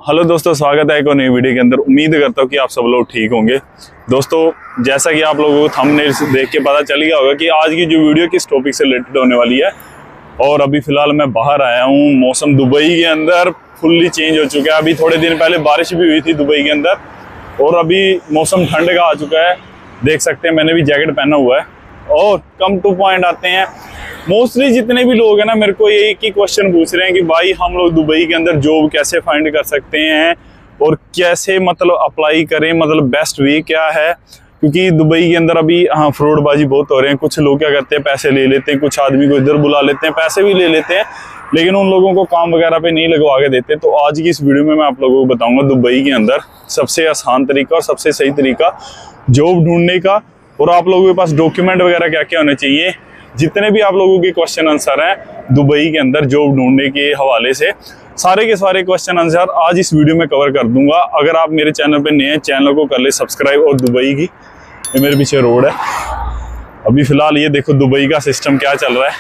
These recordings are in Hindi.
हेलो दोस्तों, स्वागत है एक और नई वीडियो के अंदर। उम्मीद करता हूँ कि आप सब लोग ठीक होंगे। दोस्तों, जैसा कि आप लोगों को थंबनेल से देख के पता चल गया होगा कि आज की जो वीडियो किस टॉपिक से रिलेटेड होने वाली है। और अभी फिलहाल मैं बाहर आया हूँ। मौसम दुबई के अंदर फुल्ली चेंज हो चुका है। अभी थोड़े दिन पहले बारिश भी हुई थी दुबई के अंदर और अभी मौसम ठंड का आ चुका है। देख सकते हैं, मैंने भी जैकेट पहना हुआ है। और कम टू पॉइंट आते हैं, मोस्टली जितने भी लोग हैं ना, मेरे को एक ही क्वेश्चन पूछ रहे हैं कि भाई हम लोग दुबई के अंदर जॉब कैसे फाइंड कर सकते हैं और कैसे मतलब अप्लाई करें, मतलब बेस्ट वे क्या है। क्योंकि दुबई के अंदर अभी फ्रॉडबाजी बहुत हो रहे हैं। कुछ लोग क्या करते हैं, पैसे ले लेते हैं, कुछ आदमी को इधर बुला लेते हैं, पैसे भी ले लेते हैं, लेकिन उन लोगों को काम वगैरह पे नहीं लगवा के देते। तो आज की इस वीडियो में मैं आप लोगों को बताऊंगा दुबई के अंदर सबसे आसान तरीका और सबसे सही तरीका जॉब ढूंढने का, और आप लोगों के पास डॉक्यूमेंट वगैरह क्या क्या होने चाहिए। जितने भी आप लोगों के क्वेश्चन आंसर हैं दुबई के अंदर जॉब ढूंढने के हवाले से, सारे के सारे क्वेश्चन आंसर आज इस वीडियो में कवर कर दूंगा। अगर आप मेरे चैनल पे नए हैं, चैनल को कर ले सब्सक्राइब। और दुबई की ये मेरे पीछे रोड है। अभी फिलहाल ये देखो दुबई का सिस्टम क्या चल रहा है।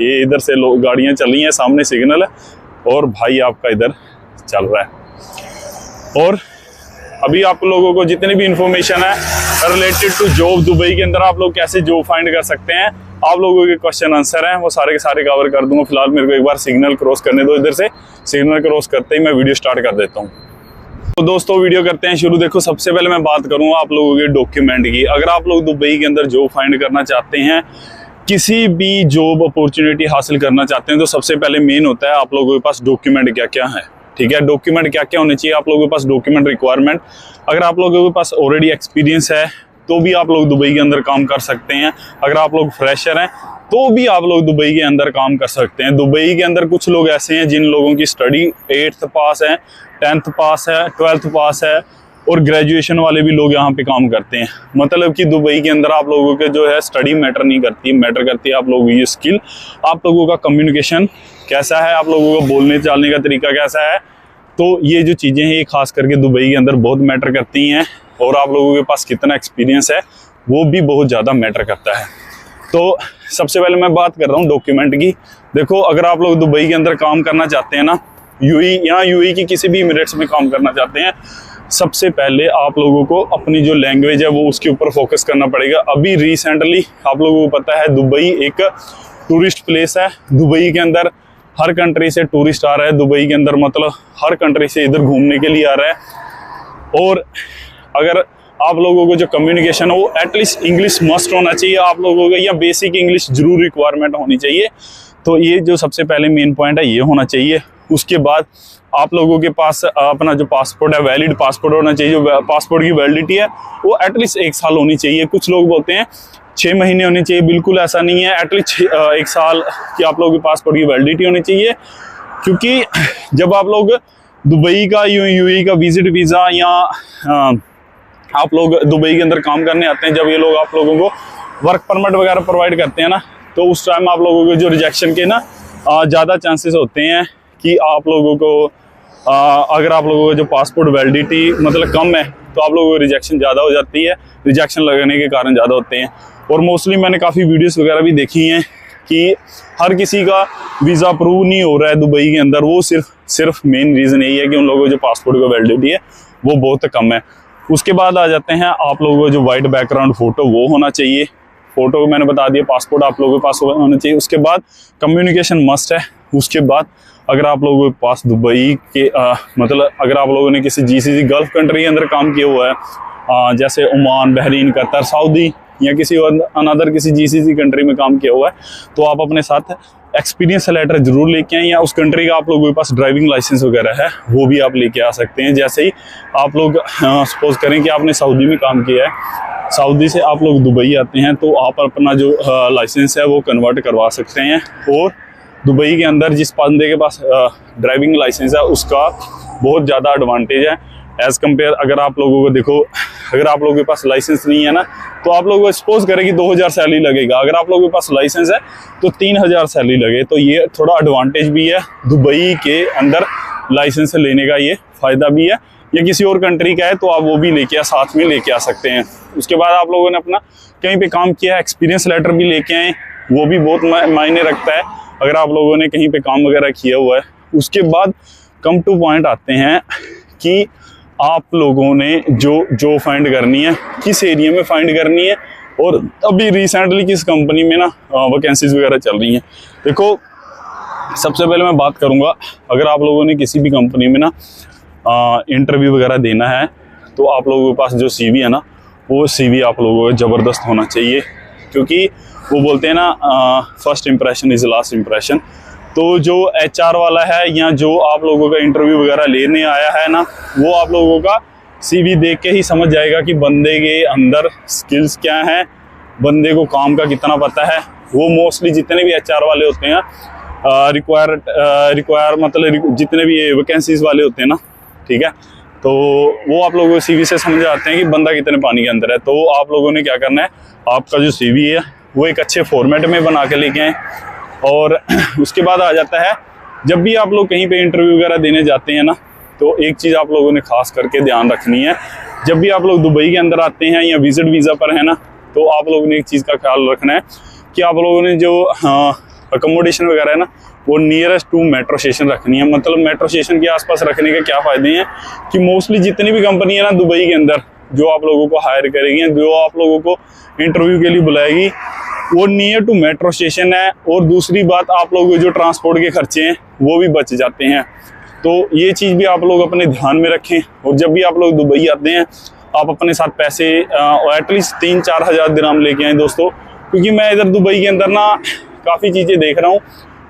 ये इधर से लोग गाड़ियां चल रही हैं, सामने सिग्नल है और भाई आपका इधर चल रहा है। और अभी आप लोगों को जितनी भी इंफॉर्मेशन है रिलेटेड टू जॉब दुबई के अंदर, आप लोग कैसे जॉब फाइंड कर सकते हैं, आप लोगों के क्वेश्चन आंसर हैं, वो सारे के सारे कवर कर दूंगा। फिलहाल मेरे को एक बार सिग्नल क्रॉस करने दो। इधर से सिग्नल क्रॉस करते ही मैं वीडियो स्टार्ट कर देता हूँ। तो दोस्तों, वीडियो करते हैं शुरू। देखो, सबसे पहले मैं बात करूंगा आप लोगों के डॉक्यूमेंट की। अगर आप लोग दुबई के अंदर जॉब फाइंड करना चाहते हैं, किसी भी जॉब अपॉर्चुनिटी हासिल करना चाहते हैं, तो सबसे पहले मेन होता है आप लोगों के पास डॉक्यूमेंट क्या क्या है। ठीक है, डॉक्यूमेंट क्या क्या होने चाहिए आप लोगों के पास, डॉक्यूमेंट रिक्वायरमेंट। अगर आप लोगों के पास ऑलरेडी एक्सपीरियंस है तो भी आप लोग दुबई के अंदर काम कर सकते हैं। अगर आप लोग फ्रेशर हैं तो भी आप लोग दुबई के अंदर काम कर सकते हैं। दुबई के अंदर कुछ लोग ऐसे हैं जिन लोगों की स्टडी 8th पास है, 10th पास है, 12th पास है, और ग्रेजुएशन वाले भी लोग यहाँ पे काम करते हैं। मतलब कि दुबई के अंदर आप लोगों के जो है स्टडी मैटर नहीं करती, मैटर करती है आप लोगों की स्किल, आप लोगों का कम्युनिकेशन कैसा है, आप लोगों का बोलने चालने का तरीका कैसा है। तो ये जो चीज़ें हैं ये खास करके दुबई के अंदर बहुत मैटर करती हैं। और आप लोगों के पास कितना एक्सपीरियंस है वो भी बहुत ज़्यादा मैटर करता है। तो सबसे पहले मैं बात कर रहा हूँ डॉक्यूमेंट की। देखो, अगर आप लोग दुबई के अंदर काम करना चाहते हैं ना, यूएई की किसी भी एमिरेट्स में काम करना चाहते हैं, सबसे पहले आप लोगों को अपनी जो लैंग्वेज है वो उसके ऊपर फोकस करना पड़ेगा। अभी रिसेंटली आप लोगों को पता है दुबई एक टूरिस्ट प्लेस है। दुबई के अंदर हर कंट्री से टूरिस्ट आ रहा है। दुबई के अंदर मतलब हर कंट्री से इधर घूमने के लिए आ रहा है। और अगर आप लोगों को जो कम्युनिकेशन है वो एटलीस्ट इंग्लिश मस्ट होना चाहिए आप लोगों को, या बेसिक इंग्लिश जरूर रिक्वायरमेंट होनी चाहिए। तो ये जो सबसे पहले मेन पॉइंट है ये होना चाहिए। उसके बाद आप लोगों के पास अपना जो पासपोर्ट है, वैलिड पासपोर्ट होना चाहिए। जो पासपोर्ट की वैलिडिटी है वो एटलीस्ट 1 साल होनी चाहिए। कुछ लोग बोलते हैं 6 महीने होने चाहिए, बिल्कुल ऐसा नहीं है। एटलीस्ट 1 साल की आप लोगों के पासपोर्ट की वैलिडिटी होनी चाहिए। क्योंकि जब आप लोग दुबई का यूएई का विजिट वीज़ा या आप लोग दुबई के अंदर काम करने आते हैं, जब ये लोग आप लोगों को वर्क परमिट वगैरह प्रोवाइड करते हैं ना, तो उस टाइम आप लोगों को जो रिजेक्शन के ना ज़्यादा चांसेस होते हैं कि आप लोगों को अगर आप लोगों का जो पासपोर्ट वैलिडिटी मतलब कम है तो आप लोगों को रिजेक्शन ज़्यादा हो जाती है। रिजेक्शन लगने के कारण ज़्यादा होते हैं। और मोस्टली मैंने काफ़ी वीडियोस वगैरह भी देखी हैं कि हर किसी का वीज़ा अप्रूव नहीं हो रहा है दुबई के अंदर। वो सिर्फ मेन रीज़न यही है कि उन लोगों को जो पासपोर्ट का वैलिडिटी है वो बहुत कम है। उसके बाद आ जाते हैं आप लोगों को जो वाइट बैकग्राउंड फोटो वो होना चाहिए। फोटो मैंने बता दिया, पासपोर्ट आप लोगों के पास होना चाहिए। उसके बाद कम्युनिकेशन मस्ट है। उसके बाद अगर आप लोगों के पास दुबई के मतलब अगर आप लोगों ने किसी जीसीसी गल्फ कंट्री के अंदर काम किया हुआ है, जैसे ओमान, बहरीन, कतर, सऊदी या किसी अनदर किसी जीसीसी कंट्री में काम किया हुआ है, तो आप अपने साथ एक्सपीरियंस लेटर जरूर लेके आए, या उस कंट्री का आप लोगों के पास ड्राइविंग लाइसेंस वगैरह है वो भी आप लेके आ सकते हैं। जैसे ही आप लोग सपोज करें कि आपने सऊदी में काम किया है, सऊदी से आप लोग दुबई आते हैं, तो आप अपना जो लाइसेंस है वो कन्वर्ट करवा सकते हैं। और दुबई के अंदर जिस बंदे के पास ड्राइविंग लाइसेंस है उसका बहुत ज़्यादा एडवांटेज है एज़ कम्पेयर। अगर आप लोगों को देखो, अगर आप लोगों के पास लाइसेंस नहीं है ना, तो आप लोगों को सपोज करें कि 2000 सैलरी लगेगा। अगर आप लोगों के पास लाइसेंस है तो 3000 सैलरी लगे। तो ये थोड़ा एडवांटेज भी है दुबई के अंदर लाइसेंस लेने का, ये फ़ायदा भी है। या किसी और कंट्री का है तो आप वो भी लेके साथ में लेके आ सकते हैं। उसके बाद आप लोगों ने अपना कहीं पे काम किया है, एक्सपीरियंस लेटर भी लेके आए, वो भी बहुत मायने रखता है अगर आप लोगों ने कहीं पे काम वगैरह किया हुआ है। उसके बाद कम टू पॉइंट आते हैं कि आप लोगों ने जो फाइंड करनी है, किस एरिया में फाइंड करनी है, और अभी रिसेंटली किस कंपनी में ना वैकेंसीज वगैरह चल रही हैं। देखो, सबसे पहले मैं बात करूंगा, अगर आप लोगों ने किसी भी कंपनी में ना इंटरव्यू वगैरह देना है, तो आप लोगों के पास जो CV है ना, वो CV आप लोगों का ज़बरदस्त होना चाहिए, क्योंकि वो बोलते हैं ना first impression is last impression. तो जो HR वाला है या जो आप लोगों का इंटरव्यू वगैरह लेने आया है ना, वो आप लोगों का CV देख के ही समझ जाएगा कि बंदे के अंदर स्किल्स क्या हैं, बंदे को काम का कितना पता है। वो मोस्टली जितने भी HR वाले होते हैं, रिक्वायर मतलब जितने भी वैकेंसीज वाले होते हैं ना, ठीक है, तो वो आप लोगों को CV से समझ आते हैं कि बंदा कितने पानी के अंदर है। तो आप लोगों ने क्या करना है, आपका जो CV है वो एक अच्छे फॉर्मेट में बना के लेके आए। और उसके बाद आ जाता है, जब भी आप लोग कहीं पे इंटरव्यू वगैरह देने जाते हैं ना, तो एक चीज़ आप लोगों ने खास करके ध्यान रखनी है, जब भी आप लोग दुबई के अंदर आते हैं या विजिट वीज़ा पर है ना, तो आप लोगों ने एक चीज़ का ख्याल रखना है कि आप लोगों ने जो अकोमोडेशन वगैरह है ना, वो नियरेस्ट टू मेट्रो स्टेशन रखनी है। मतलब मेट्रो स्टेशन के आसपास रखने के क्या फ़ायदे हैं कि मोस्टली जितनी भी कंपनी है ना दुबई के अंदर, जो आप लोगों को हायर करेगी, जो आप लोगों को इंटरव्यू के लिए बुलाएगी, वो नियर टू मेट्रो स्टेशन है। और दूसरी बात, आप लोगों के जो ट्रांसपोर्ट के खर्चे हैं वो भी बच जाते हैं। तो ये चीज़ भी आप लोग अपने ध्यान में रखें। और जब भी आप लोग दुबई आते हैं, आप अपने साथ पैसे एटलीस्ट 3-4 हज़ार दिरहम लेके आए दोस्तों, क्योंकि मैं इधर दुबई के अंदर ना काफ़ी चीज़ें देख रहा हूँ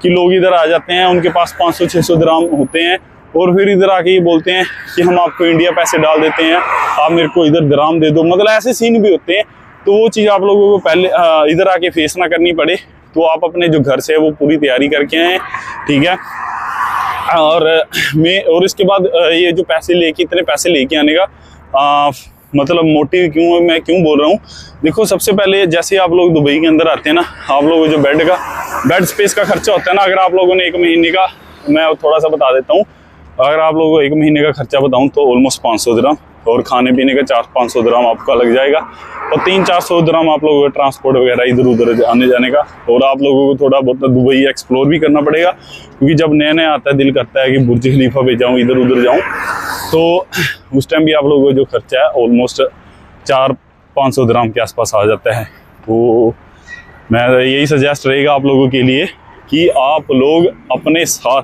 कि लोग इधर आ जाते हैं, उनके पास 500-600 दिरहम होते हैं, और फिर इधर आके ये बोलते हैं कि हम आपको इंडिया पैसे डाल देते हैं, आप मेरे को इधर दिरहम दे दो। मतलब ऐसे सीन भी होते हैं। तो वो चीज़ आप लोगों को पहले इधर आके फेस ना करनी पड़े, तो आप अपने जो घर से है वो पूरी तैयारी करके आएँ, ठीक है। और इसके बाद ये जो पैसे लेके, इतने पैसे लेके आने का मतलब मोटिव मैं क्यों बोल रहा हूँ, देखो सबसे पहले जैसे आप लोग दुबई के अंदर आते हैं ना, आप लोगों जो बेड स्पेस का खर्चा होता है ना, अगर आप लोगों ने 1 महीने का, मैं थोड़ा सा बता देता हूँ, अगर आप लोगों को 1 महीने का खर्चा बताऊँ तो ऑलमोस्ट 500 दिरहम, और खाने पीने का 400-500 दिरहम आपका लग जाएगा, और 300-400 दिरहम आप लोगों को ट्रांसपोर्ट वगैरह इधर उधर आने जाने का। और आप लोगों को थोड़ा बहुत दुबई एक्सप्लोर भी करना पड़ेगा, क्योंकि जब नया नया आता है दिल करता है कि बुर्ज खलीफा पे जाऊँ, इधर उधर जाऊँ, तो उस टाइम भी आप लोगों को जो खर्चा है ऑलमोस्ट 400-500 दिरहम के आसपास आ जाता है। तो मैं यही सजेस्ट रहेगा आप लोगों के लिए कि आप लोग अपने साथ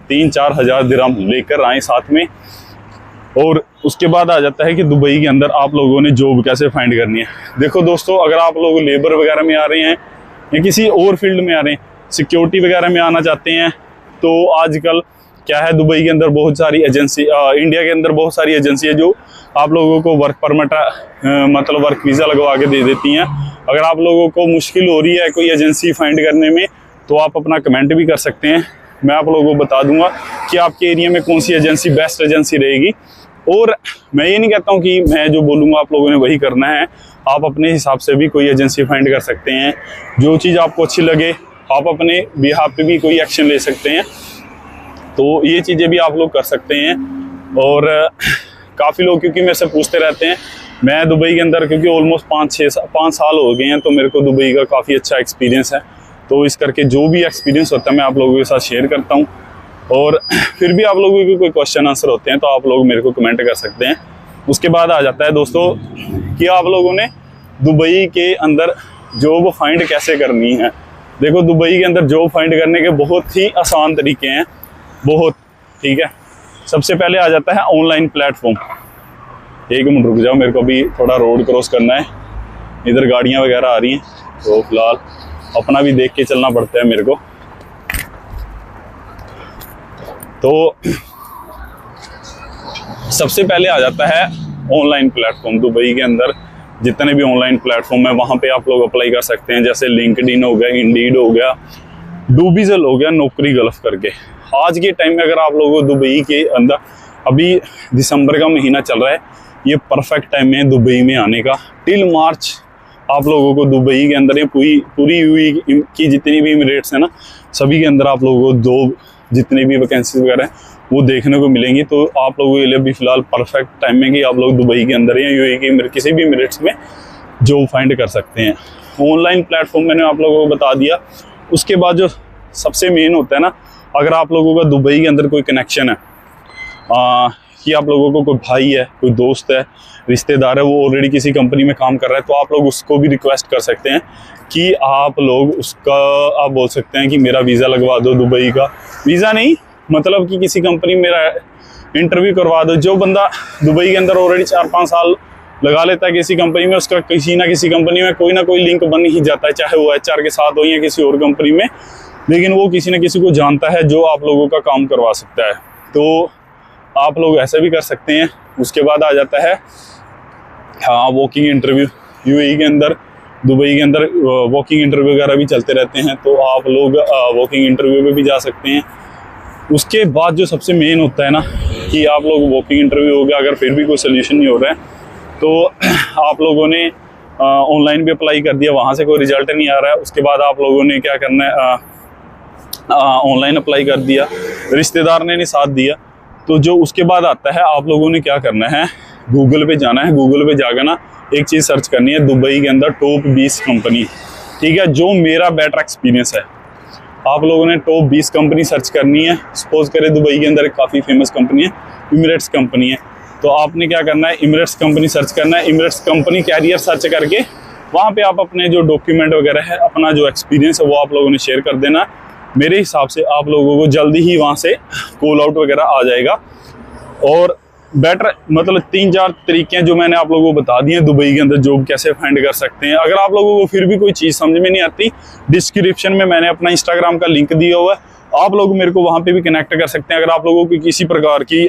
3-4 हज़ार दिरहम लेकर आएँ साथ में। और उसके बाद आ जाता है कि दुबई के अंदर आप लोगों ने जॉब कैसे फाइंड करनी है। देखो दोस्तों, अगर आप लोग लेबर वगैरह में आ रहे हैं या किसी और फील्ड में आ रहे हैं, सिक्योरिटी वगैरह में आना चाहते हैं, तो आजकल क्या है, दुबई के अंदर बहुत सारी एजेंसी, इंडिया के अंदर बहुत सारी एजेंसी है जो आप लोगों को वर्क परमिट मतलब वर्क वीज़ा लगवा के दे देती हैं। अगर आप लोगों को मुश्किल हो रही है कोई एजेंसी फाइंड करने में, तो आप अपना कमेंट भी कर सकते हैं, मैं आप लोगों को बता दूंगा कि आपके एरिया में कौन सी एजेंसी बेस्ट एजेंसी रहेगी। और मैं ये नहीं कहता हूँ कि मैं जो बोलूँगा आप लोगों ने वही करना है, आप अपने हिसाब से भी कोई एजेंसी फाइंड कर सकते हैं। जो चीज़ आपको अच्छी लगे, आप अपने बिहाफ पे भी कोई एक्शन ले सकते हैं। तो ये चीज़ें भी आप लोग कर सकते हैं। और काफ़ी लोग क्योंकि मेरे से पूछते रहते हैं, मैं दुबई के अंदर क्योंकि ऑलमोस्ट 5 साल हो गए हैं, तो मेरे को दुबई का काफ़ी अच्छा एक्सपीरियंस है। तो इस करके जो भी एक्सपीरियंस होता है मैं आप लोगों के साथ शेयर करता हूँ। और फिर भी आप लोगों के कोई क्वेश्चन आंसर होते हैं तो आप लोग मेरे को कमेंट कर सकते हैं। उसके बाद आ जाता है दोस्तों कि आप लोगों ने दुबई के अंदर जॉब फाइंड कैसे करनी है। देखो, दुबई के अंदर जॉब फाइंड करने के बहुत ही आसान तरीके हैं, बहुत, ठीक है। सबसे पहले आ जाता है ऑनलाइन प्लेटफॉर्म। 1 मिनट रुक जाओ, मेरे को भी थोड़ा रोड क्रॉस करना है, इधर गाड़ियाँ वगैरह आ रही हैं, तो फिलहाल अपना भी देख के चलना पड़ता है मेरे को। तो सबसे पहले आ जाता है ऑनलाइन प्लेटफॉर्म। दुबई के अंदर जितने भी ऑनलाइन प्लेटफॉर्म है वहाँ पे आप लोग अप्लाई कर सकते हैं, जैसे लिंक्डइन हो गया, इंडीड हो गया, डूबीजल हो गया, नौकरी गल्फ करके। आज के टाइम में अगर आप लोगों को दुबई के अंदर, अभी दिसंबर का महीना चल रहा है, ये परफेक्ट टाइम है दुबई में आने का। टिल मार्च आप लोगों को दुबई के अंदर ये पूरी हुई की जितनी भी इमिरेट्स हैं ना, सभी के अंदर आप लोगों को जॉब जितनी भी वैकेंसीज वगैरह हैं वो देखने को मिलेंगी। तो आप लोगों के लिए भी फिलहाल परफेक्ट टाइम है कि आप लोग दुबई के अंदर या यूएई के किसी भी इमिरेट्स में जॉब फाइंड कर सकते हैं। ऑनलाइन प्लेटफॉर्म मैंने आप लोगों को बता दिया। उसके बाद जो सबसे मेन होता है ना, अगर आप लोगों का दुबई के अंदर कोई कनेक्शन है कि आप लोगों को कोई भाई है, कोई दोस्त है, रिश्तेदार है, वो ऑलरेडी किसी कंपनी में काम कर रहा है, तो आप लोग उसको भी रिक्वेस्ट कर सकते हैं कि आप लोग उसका आप बोल सकते हैं कि मेरा वीज़ा लगवा दो दुबई का। वीज़ा नहीं, मतलब कि किसी कंपनी में मेरा इंटरव्यू करवा दो। जो बंदा दुबई के अंदर ऑलरेडी 4-5 साल लगा लेता है किसी कंपनी में, उसका किसी ना किसी कंपनी में कोई ना कोई लिंक बन ही जाता है, चाहे वो HR के साथ हो या किसी और कंपनी में, लेकिन वो किसी न किसी को जानता है जो आप लोगों का काम करवा सकता है। तो आप लोग ऐसा भी कर सकते हैं। उसके बाद आ जाता है हाँ वॉकिंग इंटरव्यू। UAE के अंदर, दुबई के अंदर वॉकिंग इंटरव्यू वगैरह भी चलते रहते हैं, तो आप लोग वॉकिंग इंटरव्यू में भी जा सकते हैं। उसके बाद जो सबसे मेन होता है ना कि आप लोग वॉकिंग इंटरव्यू हो गया, अगर फिर भी कोई सोल्यूशन नहीं हो रहा है तो आप लोगों ने ऑनलाइन भी अप्लाई कर दिया, वहाँ से कोई रिजल्ट नहीं आ रहा है, उसके बाद आप लोगों ने क्या करना है, ऑनलाइन अप्लाई कर दिया, रिश्तेदार ने नहीं साथ दिया, तो जो उसके बाद आता है आप लोगों ने क्या करना है, गूगल पे जाना है। गूगल पे जाकर ना एक चीज़ सर्च करनी है, दुबई के अंदर टॉप 20 कंपनी, ठीक है, जो मेरा बेटर एक्सपीरियंस है। आप लोगों ने टॉप 20 कंपनी सर्च करनी है। सपोज करें दुबई के अंदर एक काफ़ी फेमस कंपनी है, इमिरेट्स कंपनी है, तो आपने क्या करना है, इमिरेट्स कंपनी सर्च करना है। इमिरेट्स कंपनी कैरियर सर्च करके वहाँ पे आप अपने जो डॉक्यूमेंट वगैरह है, अपना जो एक्सपीरियंस है वो आप लोगों ने शेयर कर देना। मेरे हिसाब से आप लोगों को जल्दी ही वहाँ से कॉल आउट वगैरह आ जाएगा। और बेटर मतलब 3-4 तरीके हैं जो मैंने आप लोगों को बता दिए हैं दुबई के अंदर जॉब कैसे फाइंड कर सकते हैं। अगर आप लोगों को फिर भी कोई चीज़ समझ में नहीं आती, डिस्क्रिप्शन में मैंने अपना इंस्टाग्राम का लिंक दिया हुआ है, आप लोग मेरे को वहाँ पे भी कनेक्ट कर सकते हैं। अगर आप लोगों को किसी प्रकार की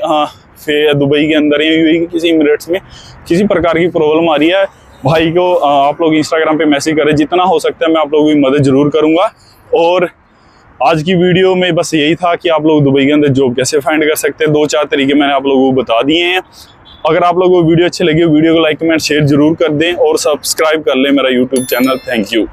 फिर दुबई के अंदर या UAE के किसी इमिरेट्स में किसी प्रकार की प्रॉब्लम आ रही है, भाई को आप लोग इंस्टाग्राम पे मैसेज करें, जितना हो सकता है मैं आप लोगों की मदद जरूर करूँगा। और आज की वीडियो में बस यही था कि आप लोग दुबई के अंदर जॉब कैसे फाइंड कर सकते हैं। 2-4 तरीके मैंने आप लोगों को बता दिए हैं। अगर आप लोगों को वीडियो अच्छी लगी, वीडियो को लाइक कमेंट शेयर जरूर कर दें और सब्सक्राइब कर लें मेरा यूट्यूब चैनल। Thank you.